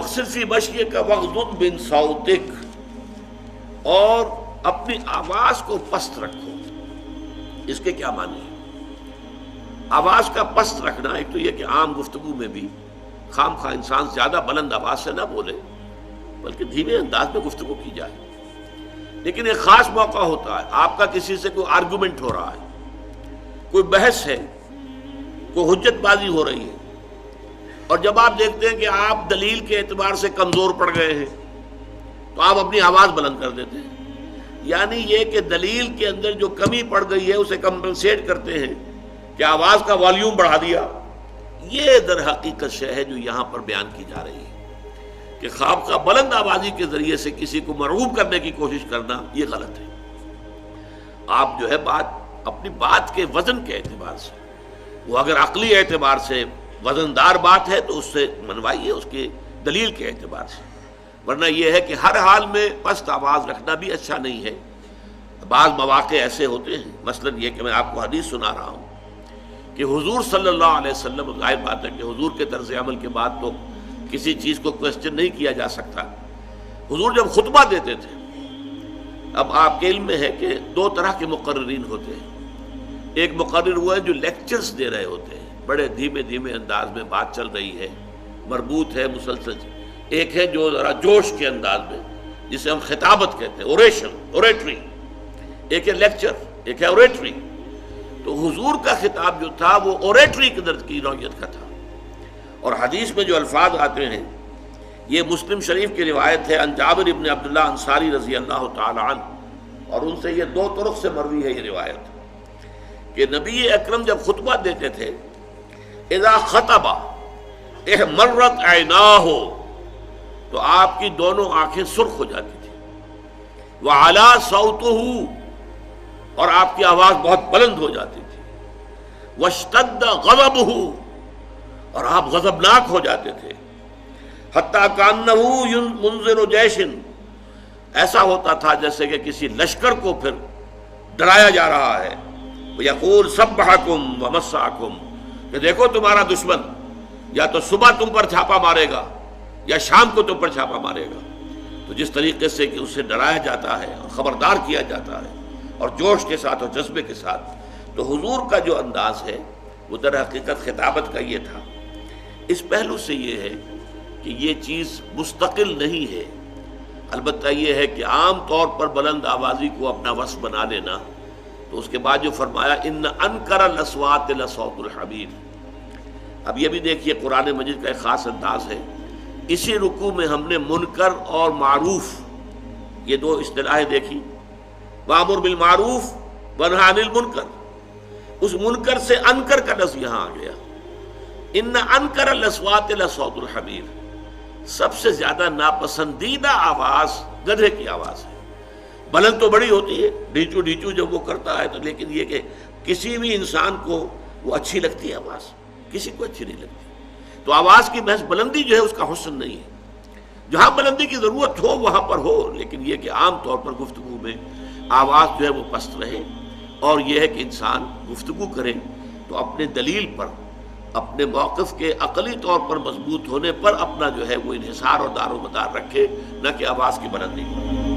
وَأَقْصِدْ فِي مَشْيِكَ وَاغْضُضْ مِنْ صَوْتِكَ، اور اپنی آواز کو پست رکھو۔ اس کے کیا معنی ہے؟ آواز کا پست رکھنا، ایک تو یہ کہ عام گفتگو میں بھی خام خواہ انسان زیادہ بلند آواز سے نہ بولے، بلکہ دھیمے انداز میں گفتگو کی جائے۔ لیکن ایک خاص موقع ہوتا ہے، آپ کا کسی سے کوئی آرگومنٹ ہو رہا ہے، کوئی بحث ہے، کوئی حجت بازی ہو رہی ہے، اور جب آپ دیکھتے ہیں کہ آپ دلیل کے اعتبار سے کمزور پڑ گئے ہیں تو آپ اپنی آواز بلند کر دیتے ہیں۔ یعنی یہ کہ دلیل کے اندر جو کمی پڑ گئی ہے اسے کمپنسیٹ کرتے ہیں کہ آواز کا والیوم بڑھا دیا۔ یہ در حقیقت شے ہے جو یہاں پر بیان کی جا رہی ہے کہ خواب کا بلند آوازی کے ذریعے سے کسی کو مرعوب کرنے کی کوشش کرنا یہ غلط ہے۔ آپ جو ہے اپنی بات کے وزن کے اعتبار سے، وہ اگر عقلی اعتبار سے وزندار بات ہے تو اس سے منوائیے، اس کی دلیل کے اعتبار سے، ورنہ یہ ہے کہ ہر حال میں پست آواز رکھنا بھی اچھا نہیں ہے۔ بعض مواقع ایسے ہوتے ہیں، مثلا یہ کہ میں آپ کو حدیث سنا رہا ہوں کہ حضور صلی اللہ علیہ وسلم، ظاہر بات ہے کہ حضور کے طرز عمل کے بعد تو کسی چیز کو کوسچن نہیں کیا جا سکتا۔ حضور جب خطبہ دیتے تھے، اب آپ کے علم میں ہے کہ دو طرح کے مقررین ہوتے ہیں۔ ایک مقرر وہ ہے جو لیکچرز دے رہے ہوتے ہیں، بڑے دھیمے دھیمے انداز میں بات چل رہی ہے، مربوط ہے، مسلسل۔ ایک ہے جو ذرا جوش کے انداز میں، جسے ہم خطابت کہتے ہیں، اوریشن، اوریٹری۔ ایک ہے لیکچر، ایک ہے اوریٹری۔ تو حضور کا خطاب جو تھا وہ اوریٹری کی درد کی نوعیت کا تھا، اور حدیث میں جو الفاظ آتے ہیں، یہ مسلم شریف کی روایت ہے عن جابر ابن عبداللہ انصاری رضی اللہ تعالی عنہ، اور ان سے یہ دو طرق سے مروی ہے یہ روایت کہ نبی اکرم جب خطبہ دیتے تھے، اذا خطب احمرت عیناہ، تو آپ کی دونوں آنکھیں سرخ ہو جاتی تھی، وعلا صوتہ، اور آپ کی آواز بہت بلند ہو جاتی تھی، واشتد غضبہ، اور آپ غضبناک ہو جاتے تھے، حتیٰ کانہ منذر جیش، ایسا ہوتا تھا جیسے کہ کسی لشکر کو پھر ڈرایا جا رہا ہے، یقول سبحکم ومساکم، کہ دیکھو تمہارا دشمن یا تو صبح تم پر چھاپا مارے گا یا شام کو تم پر چھاپا مارے گا۔ تو جس طریقے سے کہ اسے ڈرایا جاتا ہے اور خبردار کیا جاتا ہے، اور جوش کے ساتھ اور جذبے کے ساتھ، تو حضور کا جو انداز ہے وہ در حقیقت خطابت کا یہ تھا۔ اس پہلو سے یہ ہے کہ یہ چیز مستقل نہیں ہے، البتہ یہ ہے کہ عام طور پر بلند آوازی کو اپنا وصف بنا لینا۔ تو اس کے بعد جو فرمایا ان انکر الاصوات لصوت الحمیر، اب یہ بھی دیکھیے قرآن مجید کا ایک خاص انداز ہے۔ اسی رکوع میں ہم نے منکر اور معروف یہ دو اصطلاحیں دیکھی، وامر بالمعروف ونہی عن المنکر، اس منکر سے انکر کا لفظ یہاں آ گیا۔ ان انکر الاصوات لصوت الحمیر، سب سے زیادہ ناپسندیدہ آواز گدھے کی آواز ہے۔ بلند تو بڑی ہوتی ہے، ڈھیچو ڈھیچو جب وہ کرتا ہے، تو لیکن یہ کہ کسی بھی انسان کو وہ اچھی لگتی ہے آواز، کسی کو اچھی نہیں لگتی۔ تو آواز کی محض بلندی جو ہے اس کا حسن نہیں ہے، جہاں بلندی کی ضرورت ہو وہاں پر ہو، لیکن یہ کہ عام طور پر گفتگو میں آواز جو ہے وہ پست رہے، اور یہ ہے کہ انسان گفتگو کرے تو اپنے دلیل پر، اپنے موقف کے عقلی طور پر مضبوط ہونے پر اپنا جو ہے وہ انحصار اور دار و مدار رکھے، نہ کہ آواز کی بلندی پر۔